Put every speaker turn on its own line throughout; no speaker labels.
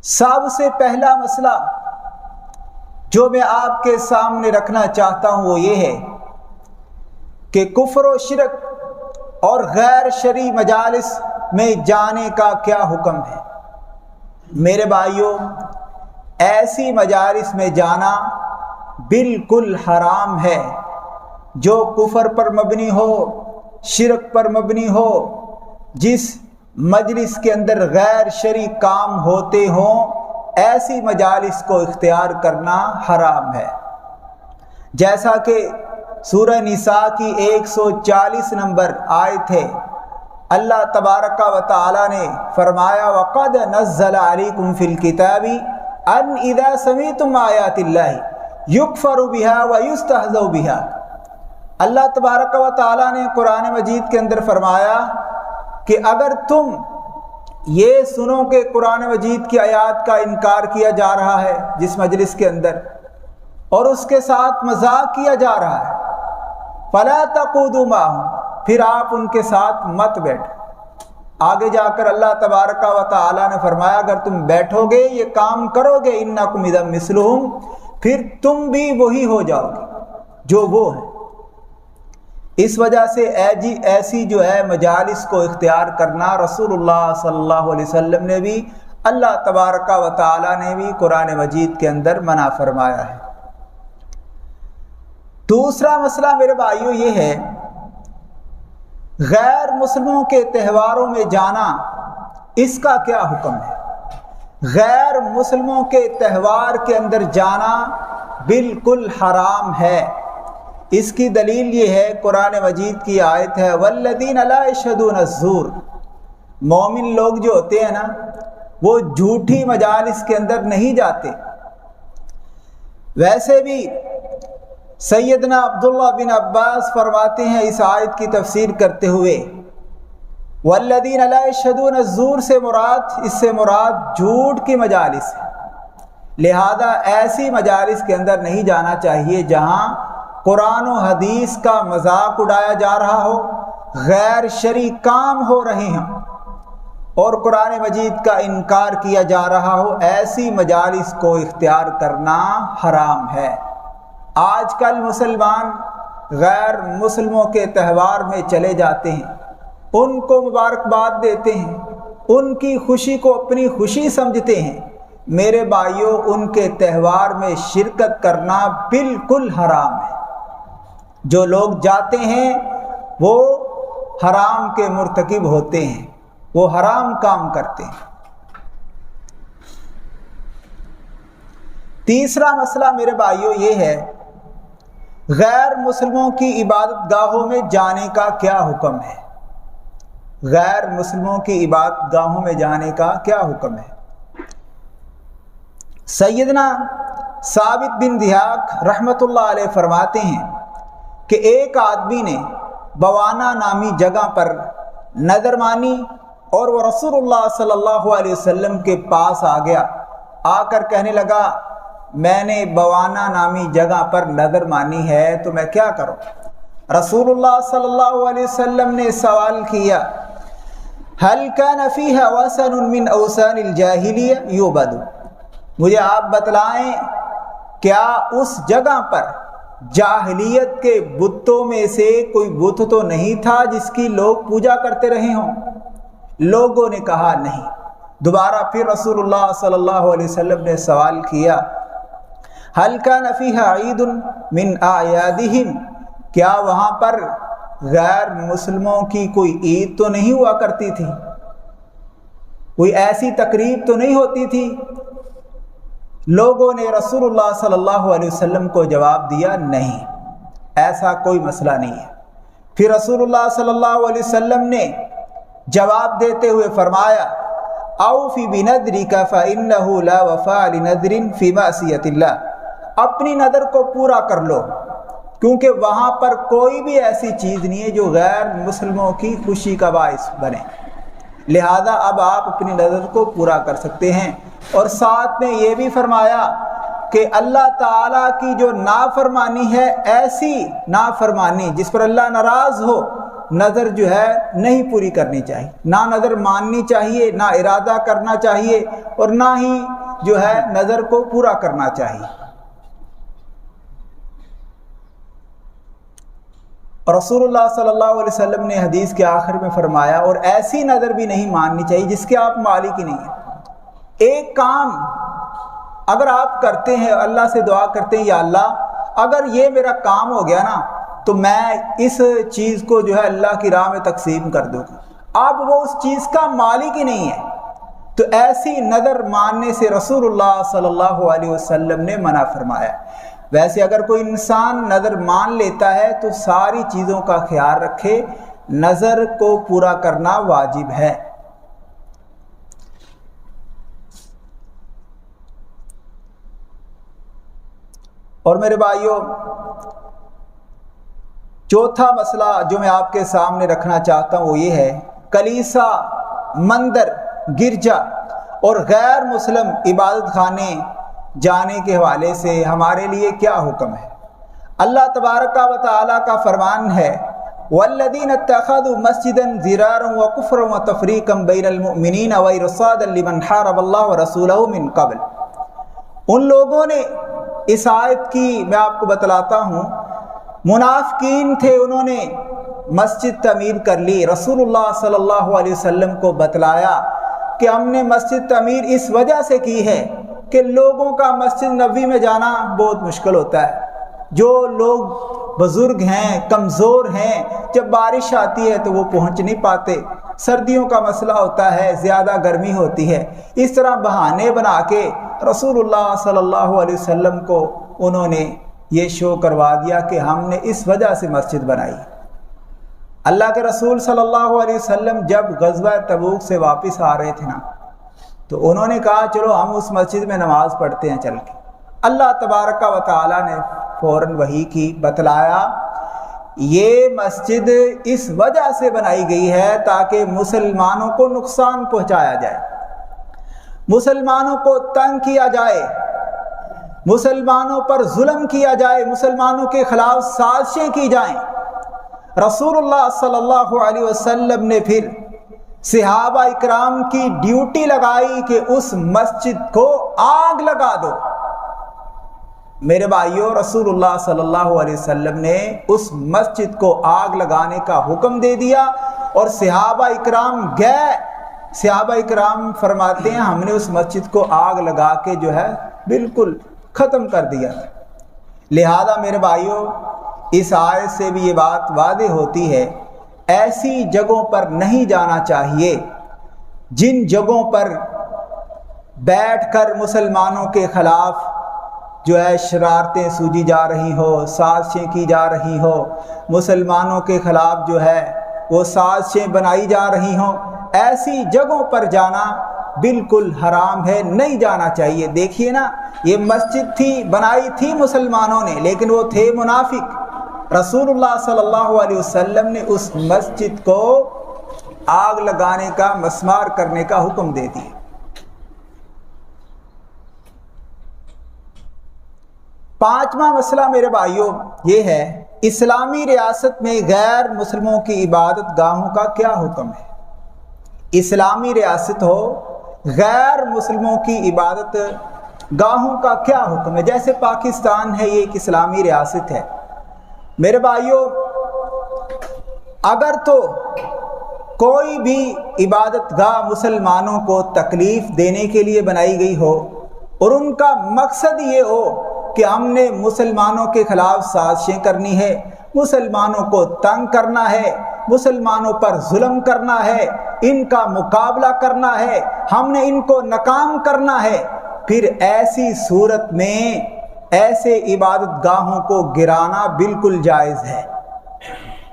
سب سے پہلا مسئلہ جو میں آپ کے سامنے رکھنا چاہتا ہوں وہ یہ ہے کہ کفر و شرک اور غیر شرعی مجالس میں جانے کا کیا حکم ہے۔ میرے بھائیوں، ایسی مجالس میں جانا بالکل حرام ہے جو کفر پر مبنی ہو، شرک پر مبنی ہو، جس مجلس کے اندر غیر شرعی کام ہوتے ہوں، ایسی مجالس کو اختیار کرنا حرام ہے۔ جیسا کہ سورہ نساء کی 140 نمبر آیت ہے، اللہ تبارک و تعالی نے فرمایا وَقَدْ نَزَّلَ عَلَيْكُمْ فِي الْكِتَابِ أَنْ إِذَا سَمِعْتُمْ آيَاتِ اللَّهِ يُكْفَرُ بِهَا وَيُسْتَهْزَأُ بِهَا۔ اللہ تبارک و تعالی نے قرآن مجید کے اندر فرمایا کہ اگر تم یہ سنو کہ قرآن مجید کی آیات کا انکار کیا جا رہا ہے جس مجلس کے اندر، اور اس کے ساتھ مذاق کیا جا رہا ہے، فَلَا تَقُعُودُوا مَعَهُمْ، پھر آپ ان کے ساتھ مت بیٹھو۔ آگے جا کر اللہ تبارک و تعالی نے فرمایا اگر تم بیٹھو گے، یہ کام کرو گے، اِنَّكُمْ إِذًا مِثْلُهُمْ، پھر تم بھی وہی ہو جاؤ گے جو وہ ہیں۔ اس وجہ سے ایسی جو ہے مجالس کو اختیار کرنا رسول اللہ صلی اللہ علیہ وسلم نے بھی، اللہ تبارک و تعالی نے بھی قرآن مجید کے اندر منع فرمایا ہے۔ دوسرا مسئلہ میرے بھائیوں یہ ہے، غیر مسلموں کے تہواروں میں جانا، اس کا کیا حکم ہے؟ غیر مسلموں کے تہوار کے اندر جانا بالکل حرام ہے۔ اس کی دلیل یہ ہے، قرآن مجید کی آیت ہے وَالَّذِينَ لَا يَشْهَدُونَ الزُّورَ، مومن لوگ جو ہوتے ہیں نا، وہ جھوٹی مجالس کے اندر نہیں جاتے۔ ویسے بھی سیدنا عبداللہ بن عباس فرماتے ہیں اس آیت کی تفسیر کرتے ہوئے، وَالَّذِينَ لَا يَشْهَدُونَ الزُّورَ اس سے مراد جھوٹ کی مجالس ہے۔ لہذا ایسی مجالس کے اندر نہیں جانا چاہیے جہاں قرآن و حدیث کا مذاق اڑایا جا رہا ہو، غیر شرعی کام ہو رہے ہوں اور قرآن مجید کا انکار کیا جا رہا ہو، ایسی مجالس کو اختیار کرنا حرام ہے۔ آج کل مسلمان غیر مسلموں کے تہوار میں چلے جاتے ہیں، ان کو مبارکباد دیتے ہیں، ان کی خوشی کو اپنی خوشی سمجھتے ہیں۔ میرے بھائیوں، ان کے تہوار میں شرکت کرنا بالکل حرام ہے۔ جو لوگ جاتے ہیں وہ حرام کے مرتکب ہوتے ہیں، وہ حرام کام کرتے ہیں۔ تیسرا مسئلہ میرے بھائیوں یہ ہے، غیر مسلموں کی عبادت گاہوں میں جانے کا کیا حکم ہے؟ غیر مسلموں کی عبادت گاہوں میں جانے کا کیا حکم ہے؟ سیدنا ثابت بن ضحاک رحمۃ اللہ علیہ فرماتے ہیں کہ ایک آدمی نے بوانا نامی جگہ پر نظر مانی اور وہ رسول اللہ صلی اللہ علیہ وسلم کے پاس آ گیا، آ کر کہنے لگا میں نے بوانا نامی جگہ پر نظر مانی ہے تو میں کیا کروں؟ رسول اللہ صلی اللہ علیہ وسلم نے سوال کیا هل كان فيها وثن من اوثان الجاہلیہ یعبد، مجھے آپ بتلائیں کیا اس جگہ پر جاہلیت کے بتوں میں سے کوئی بت تو نہیں تھا جس کی لوگ پوجا کرتے رہے ہوں؟ لوگوں نے کہا نہیں۔ دوبارہ پھر رسول اللہ صلی اللہ علیہ وسلم نے سوال کیا هل كان فيها عید من اعیادهم، کیا وہاں پر غیر مسلموں کی کوئی عید تو نہیں ہوا کرتی تھی، کوئی ایسی تقریب تو نہیں ہوتی تھی؟ لوگوں نے رسول اللہ صلی اللہ علیہ وسلم کو جواب دیا نہیں، ایسا کوئی مسئلہ نہیں ہے۔ پھر رسول اللہ صلی اللہ علیہ وسلم نے جواب دیتے ہوئے فرمایا اوفی بنذرک فإنہ لا وفاء لنذر فی معصیۃ اللہ، اپنی نذر کو پورا کر لو کیونکہ وہاں پر کوئی بھی ایسی چیز نہیں ہے جو غیر مسلموں کی خوشی کا باعث بنے، لہذا اب آپ اپنی نذر کو پورا کر سکتے ہیں۔ اور ساتھ میں یہ بھی فرمایا کہ اللہ تعالیٰ کی جو نافرمانی ہے، ایسی نافرمانی جس پر اللہ ناراض ہو، نظر جو ہے نہیں پوری کرنی چاہیے، نہ نظر ماننی چاہیے، نہ ارادہ کرنا چاہیے، اور نہ ہی جو ہے نظر کو پورا کرنا چاہیے۔ رسول اللہ صلی اللہ علیہ وسلم نے حدیث کے آخر میں فرمایا، اور ایسی نظر بھی نہیں ماننی چاہیے جس کے آپ مالک ہی نہیں ہیں۔ ایک کام اگر آپ کرتے ہیں، اللہ سے دعا کرتے ہیں یا اللہ اگر یہ میرا کام ہو گیا نا تو میں اس چیز کو جو ہے اللہ کی راہ میں تقسیم کر دوں گا، اب وہ اس چیز کا مالک ہی نہیں ہے، تو ایسی نظر ماننے سے رسول اللہ صلی اللہ علیہ وسلم نے منع فرمایا۔ ویسے اگر کوئی انسان نظر مان لیتا ہے تو ساری چیزوں کا خیال رکھے، نظر کو پورا کرنا واجب ہے۔ اور میرے بھائیوں، چوتھا مسئلہ جو میں آپ کے سامنے رکھنا چاہتا ہوں وہ یہ ہے، کلیسا، مندر، گرجا اور غیر مسلم عبادت خانے جانے کے حوالے سے ہمارے لیے کیا حکم ہے۔ اللہ تبارک و تعالیٰ کا فرمان ہے، والذین اتخذوا مسجدا ضرارا وکفرا وتفریقا بین المؤمنین وارصادا لمن حارب اللہ ورسولہ من قبل۔ ان لوگوں نے، اس آیت کی میں آپ کو بتلاتا ہوں، منافقین تھے، انہوں نے مسجد تعمیر کر لی، رسول اللہ صلی اللہ علیہ وسلم کو بتلایا کہ ہم نے مسجد تعمیر اس وجہ سے کی ہے کہ لوگوں کا مسجد نبوی میں جانا بہت مشکل ہوتا ہے، جو لوگ بزرگ ہیں، کمزور ہیں، جب بارش آتی ہے تو وہ پہنچ نہیں پاتے، سردیوں کا مسئلہ ہوتا ہے، زیادہ گرمی ہوتی ہے، اس طرح بہانے بنا کے رسول اللہ صلی اللہ علیہ وسلم کو انہوں نے یہ شو کروا دیا کہ ہم نے اس وجہ سے مسجد بنائی۔ اللہ کے رسول صلی اللہ علیہ وسلم جب غزوہ تبوک سے واپس آ رہے تھے نا تو انہوں نے کہا چلو ہم اس مسجد میں نماز پڑھتے ہیں چل کے۔ اللہ تبارک و تعالیٰ نے فوراً وحی کی، بتلایا یہ مسجد اس وجہ سے بنائی گئی ہے تاکہ مسلمانوں کو نقصان پہنچایا جائے، مسلمانوں کو تنگ کیا جائے، مسلمانوں پر ظلم کیا جائے، مسلمانوں کے خلاف سازشیں کی جائیں۔ رسول اللہ صلی اللہ علیہ وسلم نے پھر صحابہ اکرام کی ڈیوٹی لگائی کہ اس مسجد کو آگ لگا دو۔ میرے بھائیوں، رسول اللہ صلی اللہ علیہ وسلم نے اس مسجد کو آگ لگانے کا حکم دے دیا اور صحابہ اکرام گئے۔ صحابہ اکرام فرماتے ہیں ہم نے اس مسجد کو آگ لگا کے جو ہے بالکل ختم کر دیا۔ لہذا میرے بھائیوں، اس آیت سے بھی یہ بات واضح ہوتی ہے، ایسی جگہوں پر نہیں جانا چاہیے جن جگہوں پر بیٹھ کر مسلمانوں کے خلاف جو ہے شرارتیں سوجی جا رہی ہو، سازشیں کی جا رہی ہو، مسلمانوں کے خلاف جو ہے وہ سازشیں بنائی جا رہی ہوں، ایسی جگہوں پر جانا بالکل حرام ہے، نہیں جانا چاہیے۔ دیکھیے نا، یہ مسجد تھی، بنائی تھی مسلمانوں نے، لیکن وہ تھے منافق۔ رسول اللہ صلی اللہ علیہ وسلم نے اس مسجد کو آگ لگانے کا، مسمار کرنے کا حکم دے دیا۔ پانچواں مسئلہ میرے بھائیوں یہ ہے، اسلامی ریاست میں غیر مسلموں کی عبادت گاہوں کا کیا حکم ہے۔ اسلامی ریاست ہو، غیر مسلموں کی عبادت گاہوں کا کیا حکم ہے۔ جیسے پاکستان ہے، یہ ایک اسلامی ریاست ہے۔ میرے بھائیوں، اگر تو کوئی بھی عبادت گاہ مسلمانوں کو تکلیف دینے کے لیے بنائی گئی ہو اور ان کا مقصد یہ ہو کہ ہم نے مسلمانوں کے خلاف سازشیں کرنی ہے، مسلمانوں کو تنگ کرنا ہے، مسلمانوں پر ظلم کرنا ہے، ان کا مقابلہ کرنا ہے، ہم نے ان کو ناکام کرنا ہے، پھر ایسی صورت میں ایسے عبادت گاہوں کو گرانا بالکل جائز ہے،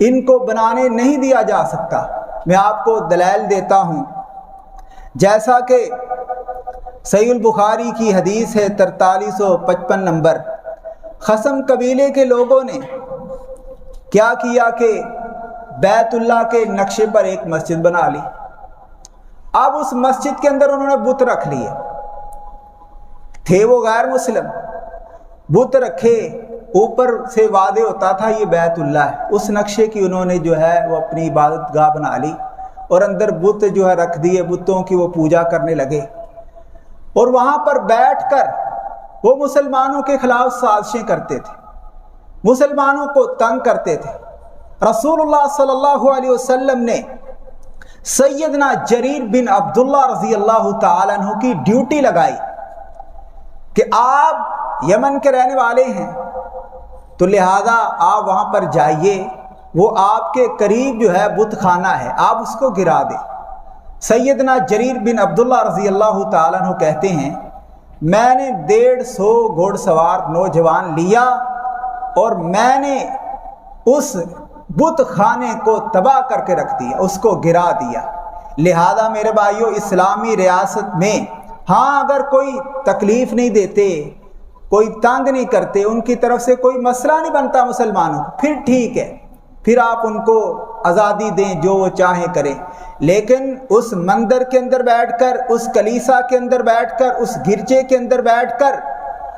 ان کو بنانے نہیں دیا جا سکتا۔ میں آپ کو دلائل دیتا ہوں، جیسا کہ صحیح البخاری کی حدیث ہے 4355 نمبر، خصم قبیلے کے لوگوں نے کیا کیا کہ بیت اللہ کے نقشے پر ایک مسجد بنا لی۔ اب اس مسجد کے اندر انہوں نے بت رکھ لیے، تھے وہ غیر مسلم، بت رکھے، اوپر سے واضح ہوتا تھا یہ بیت اللہ ہے، اس نقشے کی انہوں نے جو ہے وہ اپنی عبادت گاہ بنا لی اور اندر بت جو ہے رکھ دیے، بتوں کی وہ پوجا کرنے لگے اور وہاں پر بیٹھ کر وہ مسلمانوں کے خلاف سازشیں کرتے تھے، مسلمانوں کو تنگ کرتے تھے۔ رسول اللہ صلی اللہ علیہ وسلم نے سیدنا جریر بن عبداللہ رضی اللہ تعالیٰ عنہ کی ڈیوٹی لگائی کہ آپ یمن کے رہنے والے ہیں تو لہذا آپ وہاں پر جائیے، وہ آپ کے قریب جو ہے بت خانہ ہے، آپ اس کو گرا دیں۔ سیدنا جریر بن عبداللہ رضی اللہ تعالیٰ عنہ کہتے ہیں میں نے 150 گھوڑ سوار نوجوان لیا اور میں نے اس بت خانے کو تباہ کر کے رکھ دیا، اس کو گرا دیا۔ لہذا میرے بھائیو، اسلامی ریاست میں ہاں اگر کوئی تکلیف نہیں دیتے، کوئی تنگ نہیں کرتے، ان کی طرف سے کوئی مسئلہ نہیں بنتا مسلمانوں کو، پھر ٹھیک ہے، پھر آپ ان کو آزادی دیں، جو وہ چاہیں کریں۔ لیکن اس مندر کے اندر بیٹھ کر، اس کلیسا کے اندر بیٹھ کر، اس گرجے کے اندر بیٹھ کر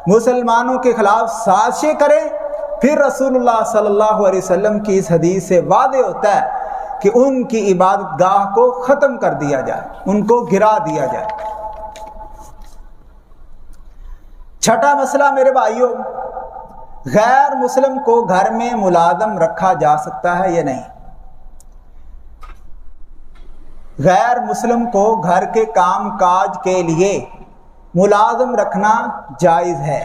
مسلمانوں کے خلاف سازشیں کریں، پھر رسول اللہ صلی اللہ علیہ وسلم کی اس حدیث سے واضح ہوتا ہے کہ ان کی عبادت گاہ کو ختم کر دیا جائے، ان کو گرا دیا جائے۔ چھٹا مسئلہ میرے بھائیوں، غیر مسلم کو گھر میں ملازم رکھا جا سکتا ہے یا نہیں؟ غیر مسلم کو گھر کے کام کاج کے لیے ملازم رکھنا جائز ہے،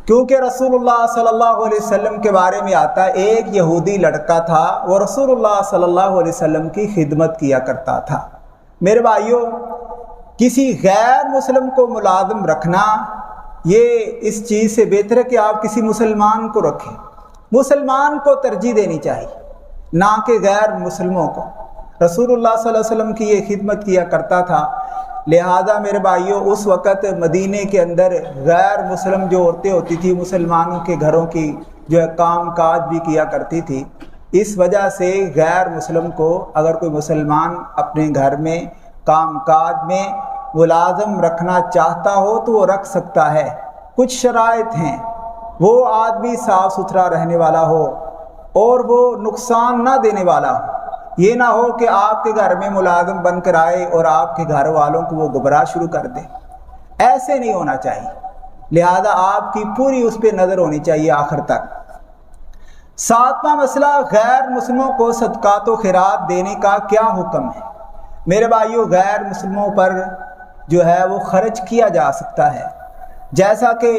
کیونکہ رسول اللہ صلی اللہ علیہ وسلم کے بارے میں آتا ہے ایک یہودی لڑکا تھا، وہ رسول اللہ صلی اللہ علیہ وسلم کی خدمت کیا کرتا تھا۔ میرے بھائیوں، کسی غیر مسلم کو ملازم رکھنا یہ اس چیز سے بہتر ہے کہ آپ کسی مسلمان کو رکھیں، مسلمان کو ترجیح دینی چاہیے نہ کہ غیر مسلموں کو۔ رسول اللہ صلی اللہ علیہ وسلم کی یہ خدمت کیا کرتا تھا، لہذا میرے بھائیوں اس وقت مدینے کے اندر غیر مسلم جو عورتیں ہوتی تھی مسلمانوں کے گھروں کی جو ہے کام کاج بھی کیا کرتی تھی، اس وجہ سے غیر مسلم کو اگر کوئی مسلمان اپنے گھر میں کام کاج میں ملازم رکھنا چاہتا ہو تو وہ رکھ سکتا ہے۔ کچھ شرائط ہیں، وہ آدمی صاف ستھرا رہنے والا ہو اور وہ نقصان نہ دینے والا ہو، یہ نہ ہو کہ آپ کے گھر میں ملازم بن کر آئے اور آپ کے گھر والوں کو وہ گمراہ شروع کر دے، ایسے نہیں ہونا چاہیے۔ لہذا آپ کی پوری اس پہ نظر ہونی چاہیے آخر تک۔ ساتواں مسئلہ، غیر مسلموں کو صدقات و خیرات دینے کا کیا حکم ہے؟ میرے بھائیوں، غیر مسلموں پر جو ہے وہ خرچ کیا جا سکتا ہے، جیسا کہ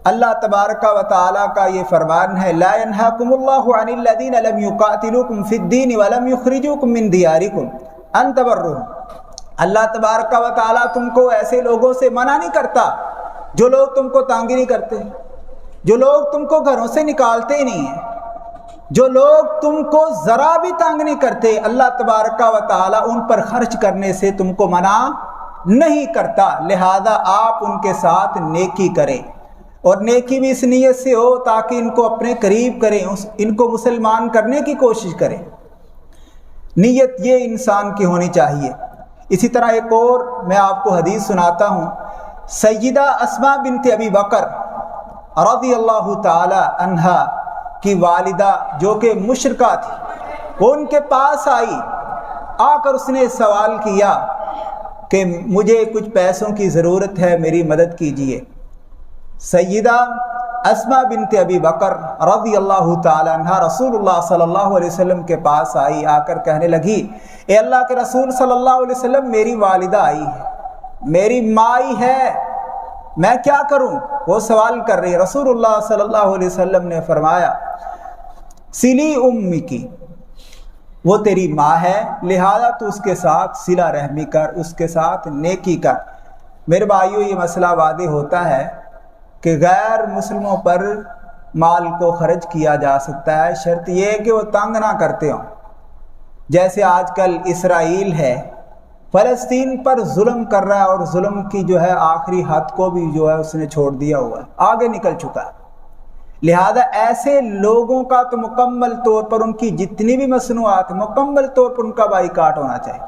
اللہ تبارک و تعالیٰ کا یہ فرمان ہے لا ينهاكم الله عن الذين لم يقاتلوكم في الدين ولم يخرجوكم من دياركم ان تبروهم۔ اللہ تبارک و تعالیٰ تم کو ایسے لوگوں سے منع نہیں کرتا جو لوگ تم کو تنگ نہیں کرتے، جو لوگ تم کو گھروں سے نکالتے ہی نہیں ہیں، جو لوگ تم کو ذرا بھی تنگ نہیں کرتے، اللہ تبارک و تعالیٰ ان پر خرچ کرنے سے تم کو منع نہیں کرتا۔ لہذا آپ ان کے ساتھ نیکی کریں، اور نیکی بھی اس نیت سے ہو تاکہ ان کو اپنے قریب کریں، ان کو مسلمان کرنے کی کوشش کریں، نیت یہ انسان کی ہونی چاہیے۔ اسی طرح ایک اور میں آپ کو حدیث سناتا ہوں، سیدہ اسماء بنت ابی بکر رضی اللہ تعالی عنہا کی والدہ جو کہ مشرکہ تھی، وہ ان کے پاس آئی، آ کر اس نے سوال کیا کہ مجھے کچھ پیسوں کی ضرورت ہے، میری مدد کیجیے۔ سیدہ اسماء بنت ابی بکر رضی اللہ تعالی عنہ رسول اللہ صلی اللہ علیہ وسلم کے پاس آئی، آ کر کہنے لگی اے اللہ کے رسول صلی اللہ علیہ وسلم، میری والدہ آئی ہے، میری مائی ہے، میں کیا کروں؟ وہ سوال کر رہی ہے۔ رسول اللہ صلی اللہ علیہ وسلم نے فرمایا سلی امی کی، وہ تیری ماں ہے، لہذا تو اس کے ساتھ صلہ رحمی کر، اس کے ساتھ نیکی کر۔ میرے بھائیوں، یہ مسئلہ واضح ہوتا ہے کہ غیر مسلموں پر مال کو خرچ کیا جا سکتا ہے، شرط یہ ہے کہ وہ تنگ نہ کرتے ہوں۔ جیسے آج کل اسرائیل ہے، فلسطین پر ظلم کر رہا ہے، اور ظلم کی جو ہے آخری حد کو بھی جو ہے اس نے چھوڑ دیا ہوا ہے، آگے نکل چکا ہے۔ لہذا ایسے لوگوں کا تو مکمل طور پر ان کی جتنی بھی مصنوعات مکمل طور پر ان کا بائیکاٹ ہونا چاہیے۔